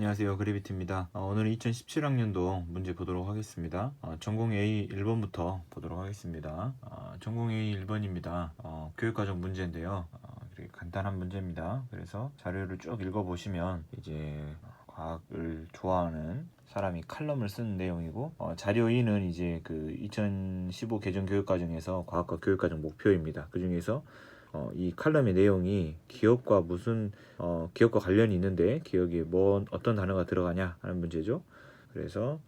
안녕하세요, 그래비티입니다. 오늘은 2017학년도 문제 보도록 하겠습니다. 전공 A 1번부터 보도록 하겠습니다. 전공 A 1번입니다. 교육과정 문제인데요. 이렇게 간단한 문제입니다. 그래서 자료를 쭉 읽어보시면 이제 과학을 좋아하는 사람이 칼럼을 쓰는 내용이고, 자료 2는 이제 그 2015 개정 교육과정에서 과학과 교육과정 목표입니다. 그 중에서 이 칼럼의 내용이 기억과 기억과 관련이 있는데 기억에 어떤 단어가 들어가냐 하는 문제죠. 그래서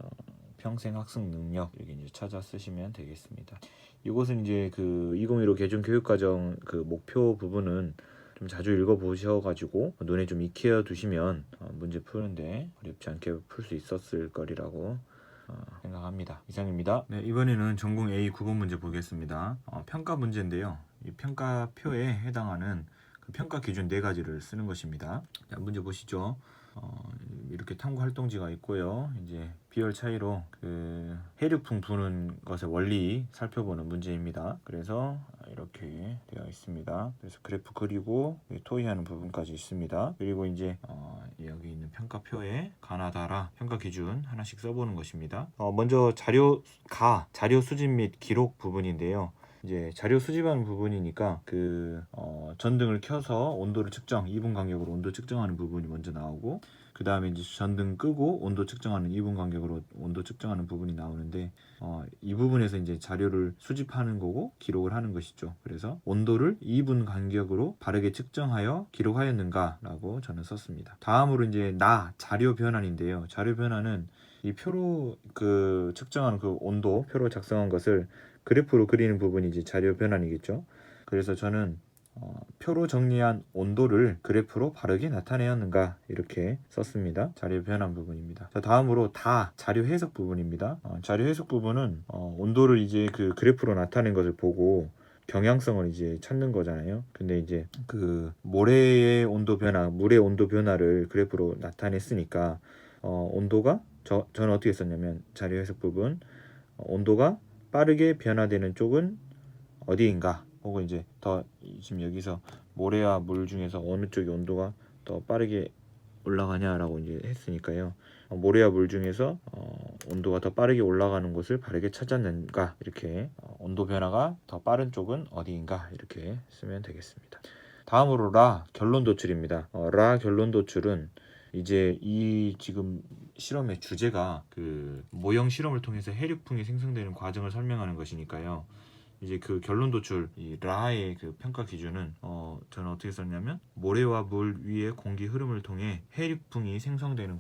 평생 학습 능력 여기 이제 찾아 쓰시면 되겠습니다. 이것은 이제 그 2015 개정 교육과정 그 목표 부분은 좀 자주 읽어보셔가지고 눈에 좀 익혀 두시면 문제 푸는데 어렵지 않게 풀 수 있었을 거리라고 생각합니다. 이상입니다. 네, 이번에는 전공 A 9번 문제 보겠습니다. 평가 문제인데요. 이 평가표에 해당하는 그 평가 기준 4가지를 쓰는 것입니다. 자, 문제 보시죠. 이렇게 탐구 활동지가 있고요. 이제 비열 차이로 그 해류풍 부는 것의 원리 살펴보는 문제입니다. 그래서 이렇게 되어 있습니다. 그래서 그래프 그리고 토의하는 부분까지 있습니다. 그리고 이제 여기 있는 평가표에 가나다라 평가 기준 하나씩 써보는 것입니다. 먼저 자료 수집 및 기록 부분인데요. 이제 자료 수집하는 부분이니까 전등을 켜서 온도를 측정 2분 간격으로 온도 측정하는 부분이 먼저 나오고, 그 다음에 이제 전등 끄고 온도 측정하는 2분 간격으로 온도 측정하는 부분이 나오는데, 이 부분에서 이제 자료를 수집하는 거고 기록을 하는 것이죠. 그래서 온도를 2분 간격으로 바르게 측정하여 기록하였는가 라고 저는 썼습니다. 다음으로 이제 자료 변환인데요. 자료 변환은 이 표로 측정하는 그 온도 표로 작성한 것을 그래프로 그리는 부분이 이제 자료 변환이겠죠. 그래서 저는 표로 정리한 온도를 그래프로 바르게 나타내었는가 이렇게 썼습니다. 자료 변환 부분입니다. 자, 다음으로 자료 해석 부분입니다. 자료 해석 부분은 온도를 이제 그 그래프로 나타낸 것을 보고 경향성을 이제 찾는 거잖아요. 근데 이제 그 모래의 온도 변화, 물의 온도 변화를 그래프로 나타냈으니까 온도가 저는 어떻게 썼냐면 자료 해석 부분 온도가 빠르게 변화되는 쪽은 어디인가, 혹은 이제 지금 여기서 모래와 물 중에서 어느 쪽의 온도가 더 빠르게 올라가냐라고 이제 했으니까요. 모래와 물 중에서 온도가 더 빠르게 올라가는 곳을 바르게 찾았는가, 이렇게 온도 변화가 더 빠른 쪽은 어디인가 이렇게 쓰면 되겠습니다. 다음으로 결론 도출입니다. 결론 도출은 이제 이 지금 실험의 주제가 그 모형 실험을 통해서 해류풍이 생성되는 과정을 설명하는 것이니까요. 이제 그 결론 도출 이 라의 그 평가 기준은 저는 어떻게 썼냐면 모래와 물 위의 공기 흐름을 통해 해류풍이 생성되는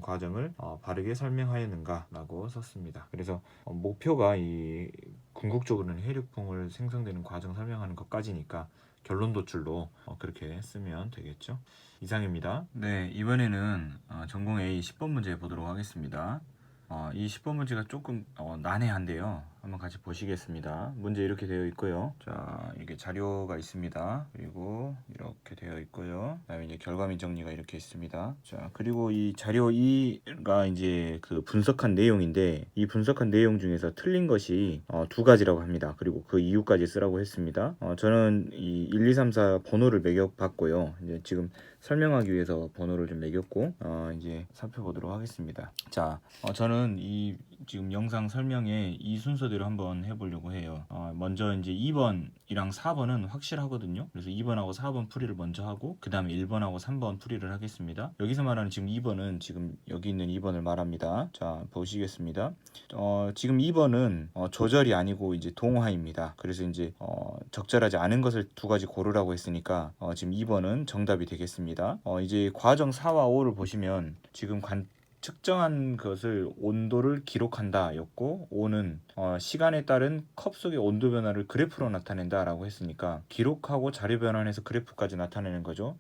과정을 바르게 설명하였는가라고 썼습니다. 그래서 목표가 이 궁극적으로는 해류풍을 생성되는 과정 설명하는 것까지니까 결론 도출로 그렇게 쓰면 되겠죠. 이상입니다. 네, 이번에는 전공 A 10번 문제 보도록 하겠습니다. 이 10번 문제가 조금 난해한데요. 한번 같이 보시겠습니다. 문제 이렇게 되어 있고요. 자, 이렇게 자료가 있습니다. 그리고 이렇게 되어 있고요. 그다음에 이제 결과물 정리가 이렇게 있습니다. 자, 그리고 이 자료 2가 이제 그 분석한 내용인데, 이 분석한 내용 중에서 틀린 것이 2가지라고 합니다. 그리고 그 이유까지 쓰라고 했습니다. 저는 이 1, 2, 3, 4 번호를 매겨봤고요. 이제 지금 설명하기 위해서 번호를 좀 매겼고 이제 살펴보도록 하겠습니다. 자, 저는 이 지금 영상 설명에 이 순서대로 한번 해보려고 해요. 먼저 이제 2번이랑 4번은 확실하거든요. 그래서 2번하고 4번 풀이를 먼저 하고 그 다음에 1번하고 3번 풀이를 하겠습니다. 여기서 말하는 지금 2번은 지금 여기 있는 2번을 말합니다. 자, 보시겠습니다. 지금 2번은 조절이 아니고 이제 동화입니다. 그래서 이제 적절하지 않은 것을 2가지 고르라고 했으니까 지금 2번은 정답이 되겠습니다. 이제 과정 4와 5를 보시면 지금 측정한 것을 온도를 기록한다 였고, 5는 시간에 따른 컵 속의 온도 변화를 그래프로 나타낸다 라고 했으니까 기록하고 자료 변환해서 그래프까지 나타내는 거죠.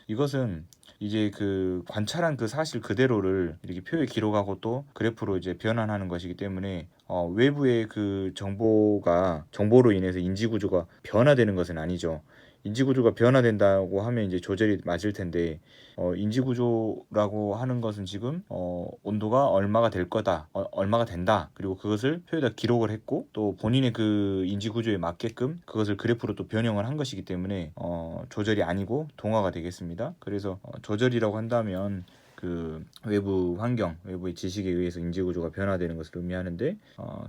이것은 이제 그 관찰한 그 사실 그대로를 이렇게 표에 기록하고 또 그래프로 이제 변환하는 것이기 때문에 외부의 그 정보로 인해서 인지 구조가 변화되는 것은 아니죠. 인지 구조가 변화된다고 하면 이제 조절이 맞을 텐데, 인지 구조라고 하는 것은 지금 온도가 얼마가 될 거다, 얼마가 된다, 그리고 그것을 표에다 기록을 했고 또 본인의 그 인지 구조에 맞게끔 그것을 그래프로 또 변형을 한 것이기 때문에 조절이 아니고 동화가 되겠습니다. 그래서 조절이라고 한다면 그 외부 환경, 외부의 지식에 의해서 인지구조가 변화되는 것을 의미하는데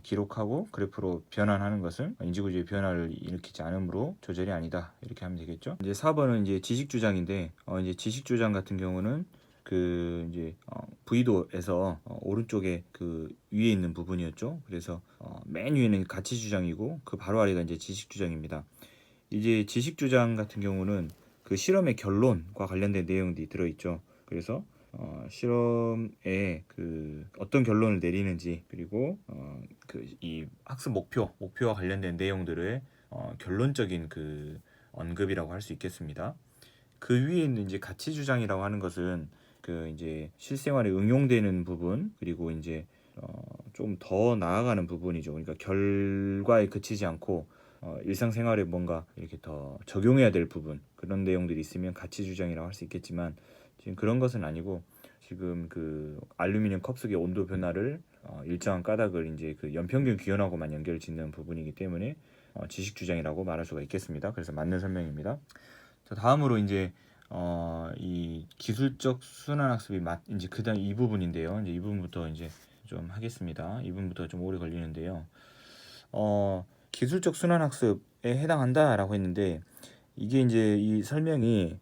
기록하고 그래프로 변환하는 것은 인지구조의 변화를 일으키지 않으므로 조절이 아니다 이렇게 하면 되겠죠. 이제 4번은 이제 지식주장인데 이제 지식주장 같은 경우는 그 이제 부의도에서 오른쪽에 그 위에 있는 부분이었죠. 그래서 맨 위에는 가치 주장이고 그 바로 아래가 이제 지식 주장입니다. 이제 지식 주장 같은 경우는 그 실험의 결론과 관련된 내용들이 들어있죠. 그래서 실험에 그 어떤 결론을 내리는지 그리고 그 이 학습 목표와 관련된 내용들의 결론적인 그 언급이라고 할 수 있겠습니다. 그 위에 있는 이제 가치 주장이라고 하는 것은 그 이제 실생활에 응용되는 부분 그리고 이제 좀 더 나아가는 부분이죠. 그러니까 결과에 그치지 않고 일상생활에 뭔가 이렇게 더 적용해야 될 부분 그런 내용들이 있으면 가치 주장이라고 할 수 있겠지만 지금 그런 것은 아니고 지금 그 알루미늄 컵 속의 온도 변화를 일정한 까닭을 이제 그 연평균 기온하고만 연결 짓는 부분이기 때문에 지식 주장이라고 말할 수가 있겠습니다. 그래서 맞는 설명입니다. 자, 다음으로 이제 이 기술적 순환학습이 이제 그다음 이 부분인데요. 이제 이 부분부터 이제 좀 하겠습니다. 이 부분부터 좀 오래 걸리는데요. 기술적 순환학습에 해당한다라고 했는데 이게 이제 이 설명이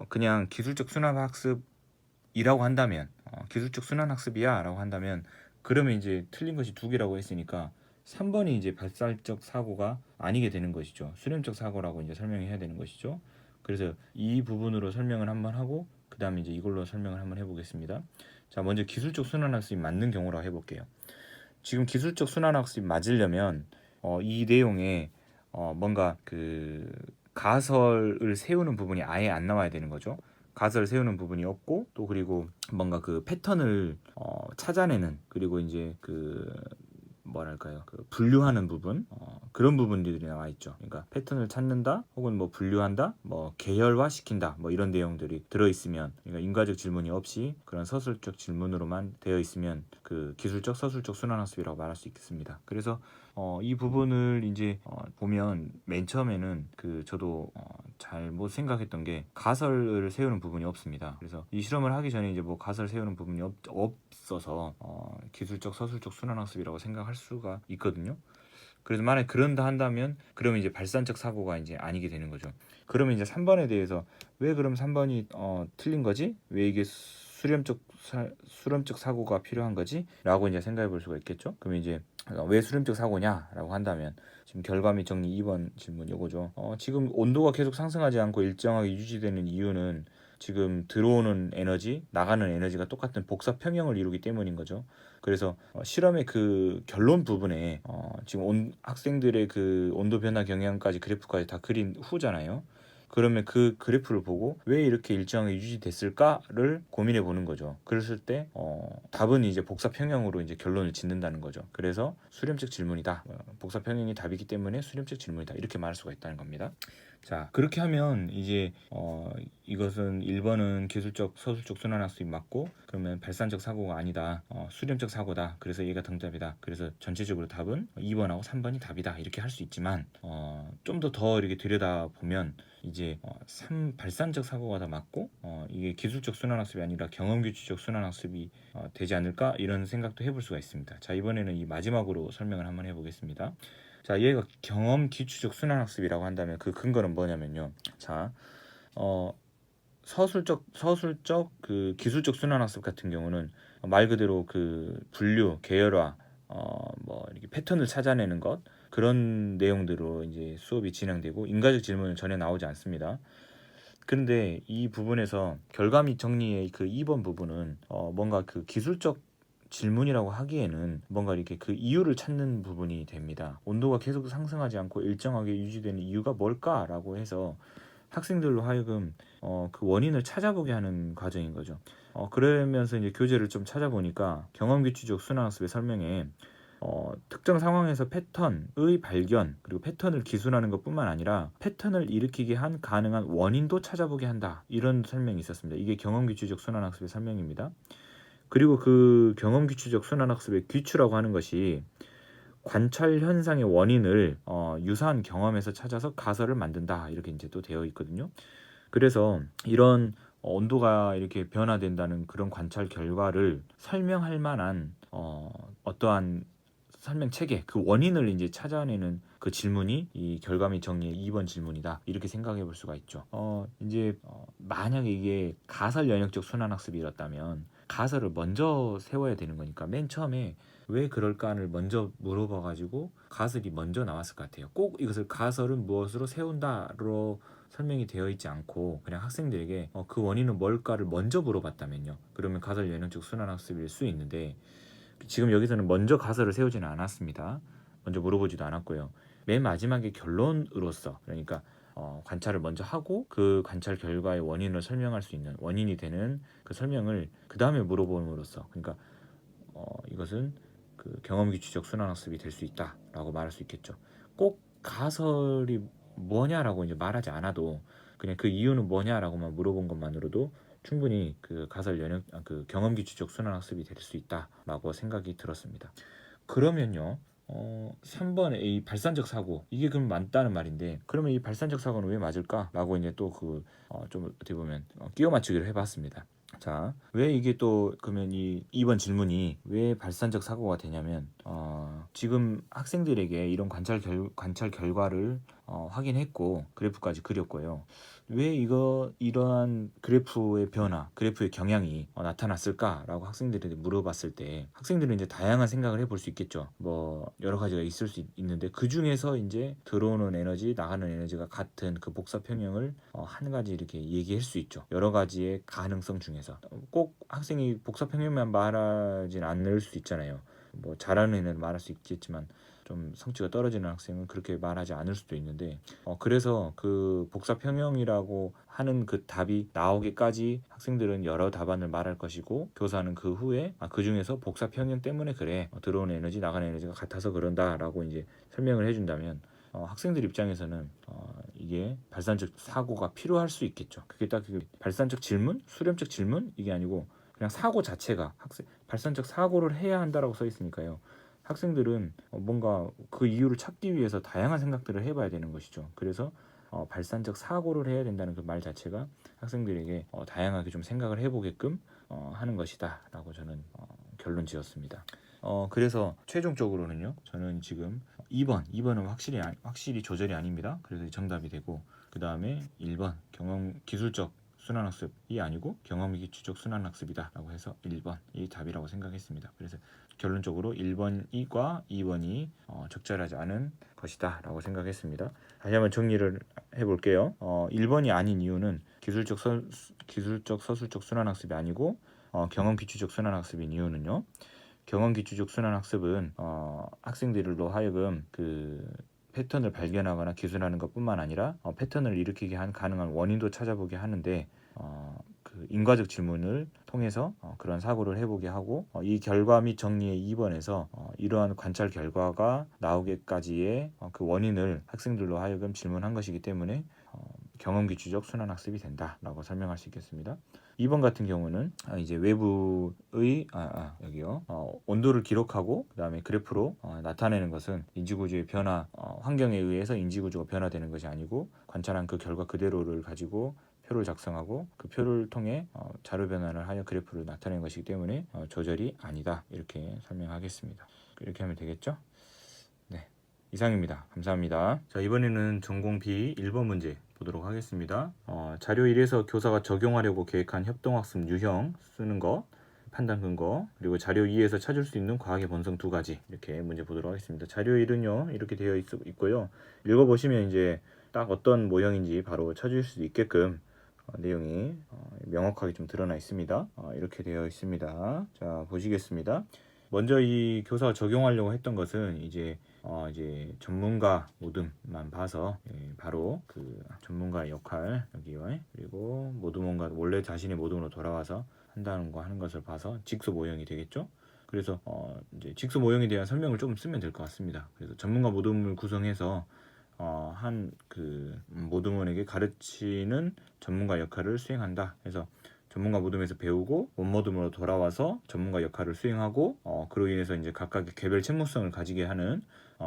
그냥 기술적 순환학습이라고 한다면 기술적 순환학습이야라고 한다면 그러면 이제 틀린 것이 두 개라고 했으니까 3번이 이제 발달적 사고가 아니게 되는 것이죠. 수렴적 사고라고 이제 설명해야 되는 것이죠. 그래서 이 부분으로 설명을 한번 하고 그 다음에 이제 이걸로 설명을 한번 해보겠습니다. 자, 먼저 기술적 순환학습이 맞는 경우라고 해볼게요. 지금 기술적 순환학습이 맞으려면 이 내용에 뭔가 그 가설을 세우는 부분이 아예 안 나와야 되는 거죠. 가설을 세우는 부분이 없고 또 그리고 뭔가 그 패턴을 찾아내는 그리고 이제 그 뭐랄까요 그 분류하는 부분 그런 부분들이 나와 있죠. 그러니까 패턴을 찾는다 혹은 뭐 분류한다 뭐 계열화시킨다 뭐 이런 내용들이 들어있으면 그러니까 인과적 질문이 없이 그런 서술적 질문으로만 되어 있으면 그 기술적 서술적 순환학습이라고 말할 수 있겠습니다. 그래서 이 부분을 이제 보면 맨 처음에는 그 저도 잘못 생각했던 게 가설을 세우는 부분이 없습니다. 그래서 이 실험을 하기 전에 이제 뭐 가설 세우는 부분이 없어서 기술적 서술적 순환학습이라고 생각할 수가 있거든요. 그래서 만약 그런다 한다면 그러면 이제 발산적 사고가 이제 아니게 되는 거죠. 그러면 이제 3번에 대해서 왜 그럼 3번이 틀린 거지? 왜 이게 수렴적 사고가 필요한 거지? 라고 이제 생각해 볼 수가 있겠죠. 그럼 이제 왜 수렴적 사고냐라고 한다면 지금 결과및 정리 2번 질문 요거죠. 지금 온도가 계속 상승하지 않고 일정하게 유지되는 이유는 지금 들어오는 에너지, 나가는 에너지가 똑같은 복사 평형을 이루기 때문인 거죠. 그래서 실험의 그 결론 부분에 지금 학생들의 그 온도 변화 경향까지 그래프까지 다 그린 후잖아요. 그러면 그 그래프를 보고 왜 이렇게 일정하게 유지됐을까를 고민해 보는 거죠. 그랬을 때 답은 이제 복사 평형으로 이제 결론을 짓는다는 거죠. 그래서 수렴적 질문이다. 복사 평형이 답이기 때문에 수렴적 질문이다. 이렇게 말할 수가 있다는 겁니다. 자, 그렇게 하면 이제 이것은 1번은 기술적 서술적 순환학습이 맞고 그러면 발산적 사고가 아니다. 수렴적 사고다. 그래서 얘가 정답이다. 그래서 전체적으로 답은 2번하고 3번이 답이다. 이렇게 할 수 있지만 좀 더 이렇게 들여다보면 이제 발산적 사고가 더 맞고 이게 기술적 순환학습이 아니라 경험규칙적 순환학습이 되지 않을까 이런 생각도 해볼 수가 있습니다. 자, 이번에는 이 마지막으로 설명을 한번 해보겠습니다. 자, 얘가 경험 기초적 순환학습이라고 한다면 그 근거는 뭐냐면요. 자, 서술적 그 기술적 순환학습 같은 경우는 말 그대로 그 분류, 계열화, 뭐 이렇게 패턴을 찾아내는 것 그런 내용들로 이제 수업이 진행되고 인과적 질문은 전혀 나오지 않습니다. 그런데 이 부분에서 결과 및 정리의 그 2번 부분은 뭔가 그 기술적 질문이라고 하기에는 뭔가 이렇게 그 이유를 찾는 부분이 됩니다. 온도가 계속 상승하지 않고 일정하게 유지되는 이유가 뭘까라고 해서 학생들로 하여금 그 원인을 찾아보게 하는 과정인 거죠. 그러면서 이제 교재를 좀 찾아보니까 경험규칙적 순환학습의 설명에 특정 상황에서 패턴의 발견 그리고 패턴을 기술하는 것뿐만 아니라 패턴을 일으키게 한 가능한 원인도 찾아보게 한다 이런 설명이 있었습니다. 이게 경험규칙적 순환학습의 설명입니다. 그리고 그 경험규칙적 순환학습의 규추라고 하는 것이 관찰 현상의 원인을 유사한 경험에서 찾아서 가설을 만든다 이렇게 이제 또 되어 있거든요. 그래서 이런 온도가 이렇게 변화된다는 그런 관찰 결과를 설명할 만한 어떠한 설명 체계, 그 원인을 이제 찾아내는 그 질문이 이 결과 및 정리의 2번 질문이다. 이렇게 생각해 볼 수가 있죠. 만약에 이게 가설 연역적 순환학습이었다면 가설을 먼저 세워야 되는 거니까 맨 처음에 왜 그럴까를 먼저 물어봐 가지고 가설이 먼저 나왔을 것 같아요. 꼭 이것을 가설은 무엇으로 세운다로 설명이 되어 있지 않고 그냥 학생들에게 그 원인은 뭘까를 먼저 물어봤다면요. 그러면 가설 연역적 순환학습일 수 있는데 지금 여기서는 먼저 가설을 세우지는 않았습니다. 먼저 물어보지도 않았고요. 맨 마지막에 결론으로서, 그러니까 관찰을 먼저 하고 그 관찰 결과의 원인을 설명할 수 있는, 원인이 되는 그 설명을 그 다음에 물어봄으로써, 그러니까 이것은 그 경험기초적 순환학습이 될 수 있다라고 말할 수 있겠죠. 꼭 가설이 뭐냐라고 이제 말하지 않아도 그냥 그 이유는 뭐냐라고만 물어본 것만으로도 충분히 그 가설 그 경험기초적 순환학습이 될 수 있다라고 생각이 들었습니다. 그러면요, 3번 A 발산적 사고, 이게 그럼 맞다는 말인데, 그러면 이 발산적 사고는 왜 맞을까라고 이제 또 좀 어떻게 보면 끼워 맞추기를 해봤습니다. 자, 왜 이게 또 그러면 이 2번 질문이 왜 발산적 사고가 되냐면 지금 학생들에게 이런 관찰 결과를 확인했고 그래프까지 그렸고요. 왜 이러한 그래프의 변화, 그래프의 경향이 나타났을까라고 학생들에게 물어봤을 때 학생들은 이제 다양한 생각을 해볼 수 있겠죠. 뭐 여러 가지가 있을 수 있는데 그 중에서 이제 들어오는 에너지, 나가는 에너지가 같은 그 복사 평형을 한 가지 이렇게 얘기할 수 있죠. 여러 가지의 가능성 중에서 꼭 학생이 복사 평형만 말하진 않을 수 있잖아요. 뭐 잘하는 애는 말할 수 있겠지만 좀 성취가 떨어지는 학생은 그렇게 말하지 않을 수도 있는데 그래서 그 복사 평형이라고 하는 그 답이 나오기까지 학생들은 여러 답안을 말할 것이고 교사는 그 후에 그 중에서 복사 평형 때문에 그래 들어오는 에너지 나가는 에너지가 같아서 그런다라고 이제 설명을 해준다면 학생들 입장에서는 이게 발산적 사고가 필요할 수 있겠죠. 그게 딱 그 발산적 질문, 수렴적 질문 이게 아니고 그냥 사고 자체가 발산적 사고를 해야 한다라고 써 있으니까요. 학생들은 뭔가 그 이유를 찾기 위해서 다양한 생각들을 해봐야 되는 것이죠. 그래서 발산적 사고를 해야 된다는 그 말 자체가 학생들에게 다양하게 좀 생각을 해보게끔 하는 것이다라고 저는 결론 지었습니다. 그래서 최종적으로는요. 저는 지금 2번은 확실히 조절이 아닙니다. 그래서 정답이 되고 그 다음에 1번 기술적 순환학습이 아니고 경험기초적 순환학습이다라고 해서 1번이 답이라고 생각했습니다. 그래서 결론적으로 1번과 2번이 적절하지 않은 것이다 라고 생각했습니다. 다시 한번 정리를 해볼게요. 1번이 아닌 이유는 기술적 서술적 순환학습이 아니고 경험기초적 순환학습인 이유는요. 경험기초적 순환학습은 학생들로 하여금 그 패턴을 발견하거나 기술하는 것뿐만 아니라 패턴을 일으키게 한 가능한 원인도 찾아보게 하는데 그 인과적 질문을 통해서 그런 사고를 해보게 하고 이 결과 및 정리의 2번에서 이러한 관찰 결과가 나오기까지의 그 원인을 학생들로 하여금 질문한 것이기 때문에 경험기초적 순환학습이 된다라고 설명할 수 있겠습니다. 2번 같은 경우는 이제 외부의 여기요 온도를 기록하고 그 다음에 그래프로 나타내는 것은 인지구조의 변화, 환경에 의해서 인지구조가 변화되는 것이 아니고 관찰한 그 결과 그대로를 가지고 표를 작성하고 그 표를 통해 자료 변환을 하여 그래프를 나타내는 것이기 때문에 조절이 아니다 이렇게 설명하겠습니다. 이렇게 하면 되겠죠? 네, 이상입니다. 감사합니다. 자, 이번에는 전공 B 1번 문제 보도록 하겠습니다. 자료 1에서 교사가 적용하려고 계획한 협동학습 유형 쓰는 것, 판단 근거, 그리고 자료 2에서 찾을 수 있는 과학의 본성 두 가지 이렇게 문제 보도록 하겠습니다. 자료 1은요 이렇게 되어 있고요. 읽어보시면 이제 딱 어떤 모형인지 바로 찾을 수 있게끔 내용이 명확하게 좀 드러나 있습니다. 이렇게 되어 있습니다. 자, 보시겠습니다. 먼저 이 교사가 적용하려고 했던 것은 이제 전문가 모둠만 봐서 바로 그 전문가의 역할 여기와 그리고 모둠원가 원래 자신의 모둠으로 돌아와서 한다는 거 하는 것을 봐서 직소 모형이 되겠죠. 그래서 이제 직소 모형에 대한 설명을 좀 쓰면 될 것 같습니다. 그래서 전문가 모둠을 구성해서 한 그 모둠원에게 가르치는 전문가 역할을 수행한다. 그래서 전문가 모둠에서 배우고 원모둠으로 돌아와서 전문가 역할을 수행하고 그로 인해서 이제 각각의 개별 책무성을 가지게 하는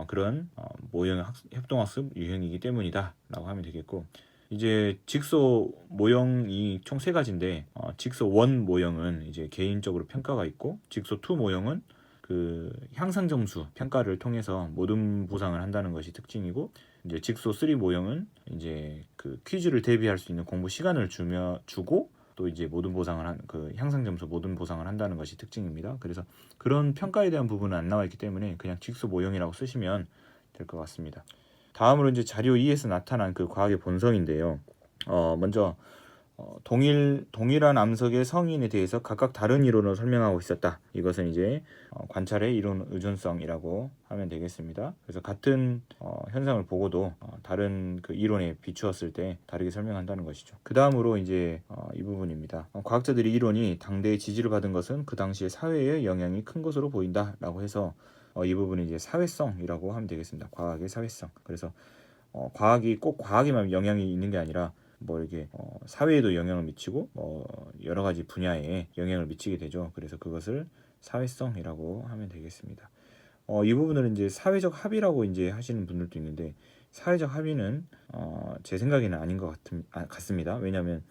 그런 모형 협동학습 유형이기 때문이다 라고 하면 되겠고 이제 직소 모형이 총 세 가지인데 직소 1 모형은 이제 개인적으로 평가가 있고, 직소 2 모형은 그 향상 점수 평가를 통해서 모든 보상을 한다는 것이 특징이고, 이제 직소 3 모형은 이제 그 퀴즈를 대비할 수 있는 공부 시간을 주고, 또 이제 모든 보상을 그 향상 점수 모든 보상을 한다는 것이 특징입니다. 그래서 그런 평가에 대한 부분은 안 나와 있기 때문에 그냥 직소 모형이라고 쓰시면 될 것 같습니다. 다음으로 이제 자료 2에서 나타난 그 과학의 본성인데요. 먼저 동일한 암석의 성인에 대해서 각각 다른 이론으로 설명하고 있었다. 이것은 이제 관찰의 이론 의존성이라고 하면 되겠습니다. 그래서 같은 현상을 보고도 다른 그 이론에 비추었을 때 다르게 설명한다는 것이죠. 그 다음으로 이제 이 부분입니다. 과학자들이 이론이 당대의 지지를 받은 것은 그 당시의 사회에 영향이 큰 것으로 보인다라고 해서 이 부분은 이제 사회성이라고 하면 되겠습니다. 과학의 사회성. 그래서 과학이 꼭 과학에만 영향이 있는 게 아니라 뭐 이렇게 사회에도 영향을 미치고 여러 가지 분야에 영향을 미치게 되죠. 그래서 그것을 사회성이라고 하면 되겠습니다. 이 부분을 이제 사회적 합의라고 이제 하시는 분들도 있는데, 사회적 합의는 제 생각에는 아닌 것 같습니다. 왜냐하면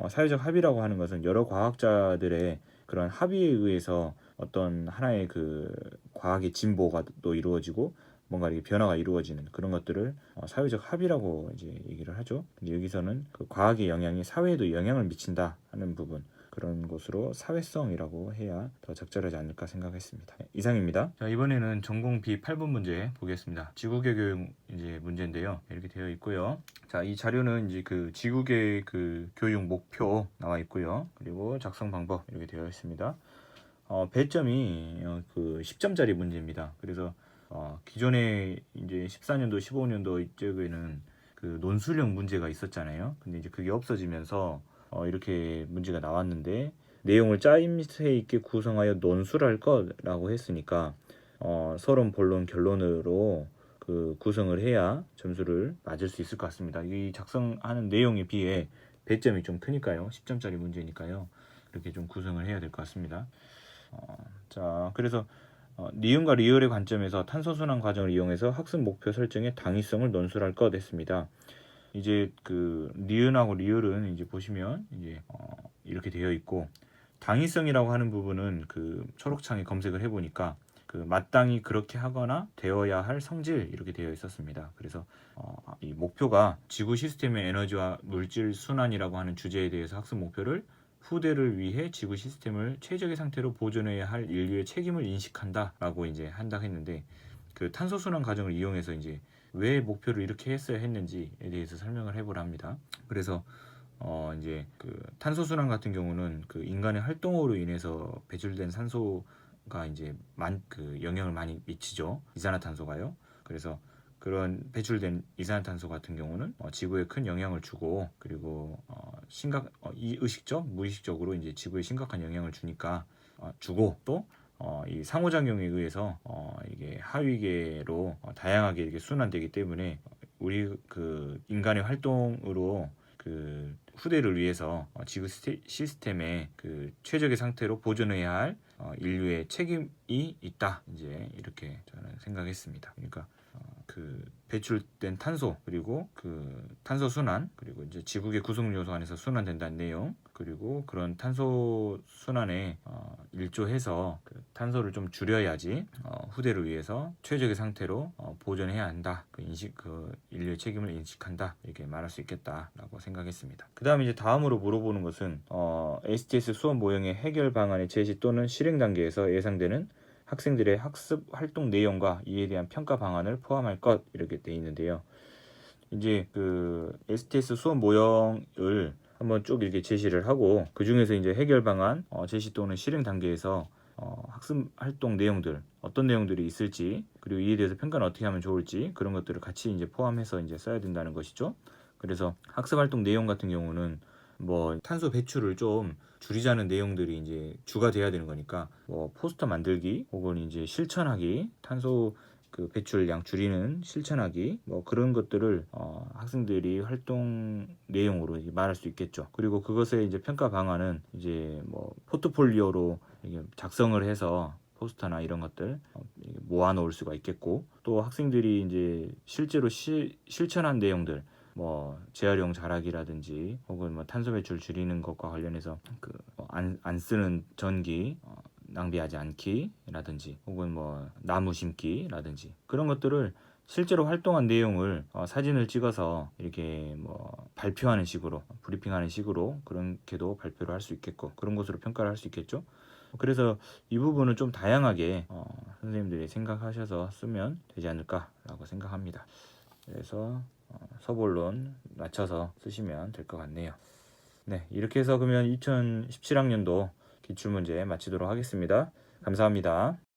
사회적 합의라고 하는 것은 여러 과학자들의 그런 합의에 의해서 어떤 하나의 그 과학의 진보가 또 이루어지고 뭔가 이렇게 변화가 이루어지는 그런 것들을 사회적 합의라고 이제 얘기를 하죠. 근데 여기서는 그 과학의 영향이 사회에도 영향을 미친다 하는 부분, 그런 것으로 사회성이라고 해야 더 적절하지 않을까 생각했습니다. 네, 이상입니다. 자, 이번에는 전공 B 8번 문제 보겠습니다. 지구계 교육 이제 문제인데요. 이렇게 되어 있고요. 자, 이 자료는 이제 그 지구계 그 교육 목표 나와 있고요. 그리고 작성 방법 이렇게 되어 있습니다. 배점이 그 10점짜리 문제입니다. 그래서 기존에 이제 14년도, 15년도 이쪽에는 그 논술형 문제가 있었잖아요. 근데 이제 그게 없어지면서 이렇게 문제가 나왔는데, 내용을 짜임새 있게 구성하여 논술할 것라고 했으니까 서론, 본론, 결론으로 그 구성을 해야 점수를 맞을 수 있을 것 같습니다. 이 작성하는 내용에 비해 배점이 좀 크니까요. 10점짜리 문제니까요. 이렇게 좀 구성을 해야 될 것 같습니다. 자, 그래서 니은과 리을의 관점에서 탄소순환 과정을 이용해서 학습 목표 설정의 당위성을 논술할 것 했습니다. 이제 그 니은하고 리을은 이제 보시면 이제 이렇게 되어 있고, 당위성이라고 하는 부분은 그 초록창에 검색을 해보니까 그 마땅히 그렇게 하거나 되어야 할 성질 이렇게 되어 있었습니다. 그래서 이 목표가 지구 시스템의 에너지와 물질 순환이라고 하는 주제에 대해서 학습 목표를 후대를 위해 지구 시스템을 최적의 상태로 보존해야 할 인류의 책임을 인식한다라고 이제 한다 했는데, 그 탄소 순환 과정을 이용해서 이제 왜 목표를 이렇게 했어야 했는지에 대해서 설명을 해보랍니다. 그래서 이제 그 탄소 순환 같은 경우는 그 인간의 활동으로 인해서 배출된 산소가 이제 그 영향을 많이 미치죠. 이산화탄소가요. 그래서 그런 배출된 이산화탄소 같은 경우는 지구에 큰 영향을 주고, 그리고 이 의식적, 무의식적으로 이제 지구에 심각한 영향을 주니까 주고, 또 이 상호작용에 의해서 이게 하위계로 다양하게 이렇게 순환되기 때문에 우리 그 인간의 활동으로 그 후대를 위해서 지구 시스템의 그 최적의 상태로 보존해야 할 인류의 책임이 있다. 이제 이렇게 저는 생각했습니다. 그러니까 그 배출된 탄소, 그리고 그 탄소 순환, 그리고 이제 지구의 구성 요소 안에서 순환된다는 내용, 그리고 그런 탄소 순환에 일조해서 그 탄소를 좀 줄여야지 후대를 위해서 최적의 상태로 보존해야 한다. 그 인류의 책임을 인식한다. 이렇게 말할 수 있겠다라고 생각했습니다. 그 다음에 이제 다음으로 물어보는 것은 STS 수업 모형의 해결 방안의 제시 또는 실행 단계에서 예상되는 학생들의 학습 활동 내용과 이에 대한 평가 방안을 포함할 것, 이렇게 돼 있는데요. 이제 그 STS 수업 모형을 한번 쭉 이렇게 제시를 하고, 그 중에서 이제 해결 방안 제시 또는 실행 단계에서 학습 활동 내용들, 어떤 내용들이 있을지, 그리고 이에 대해서 평가는 어떻게 하면 좋을지, 그런 것들을 같이 이제 포함해서 이제 써야 된다는 것이죠. 그래서 학습 활동 내용 같은 경우는 뭐 탄소 배출을 좀 줄이자는 내용들이 이제 주가 돼야 되는 거니까, 뭐 포스터 만들기, 혹은 이제 실천하기, 탄소 그 배출량 줄이는 실천하기, 뭐 그런 것들을 학생들이 활동 내용으로 말할 수 있겠죠. 그리고 그것의 이제 평가 방안은 이제 뭐 포트폴리오로 이게 작성을 해서 포스터나 이런 것들 모아 놓을 수가 있겠고, 또 학생들이 이제 실제로 실천한 내용들, 뭐 재활용 잘하기라든지 혹은 뭐 탄소 배출 줄이는 것과 관련해서 안 쓰는 전기 낭비하지 않기라든지 혹은 뭐 나무 심기라든지 그런 것들을 실제로 활동한 내용을 사진을 찍어서 이렇게 뭐 발표하는 식으로 브리핑하는 식으로 그렇게도 발표를 할 수 있겠고 그런 것으로 평가를 할 수 있겠죠. 그래서 이 부분은 좀 다양하게 선생님들이 생각하셔서 쓰면 되지 않을까라고 생각합니다. 그래서 서본론 맞춰서 쓰시면 될 것 같네요. 네, 이렇게 해서 그러면 2017학년도 기출문제 마치도록 하겠습니다. 감사합니다.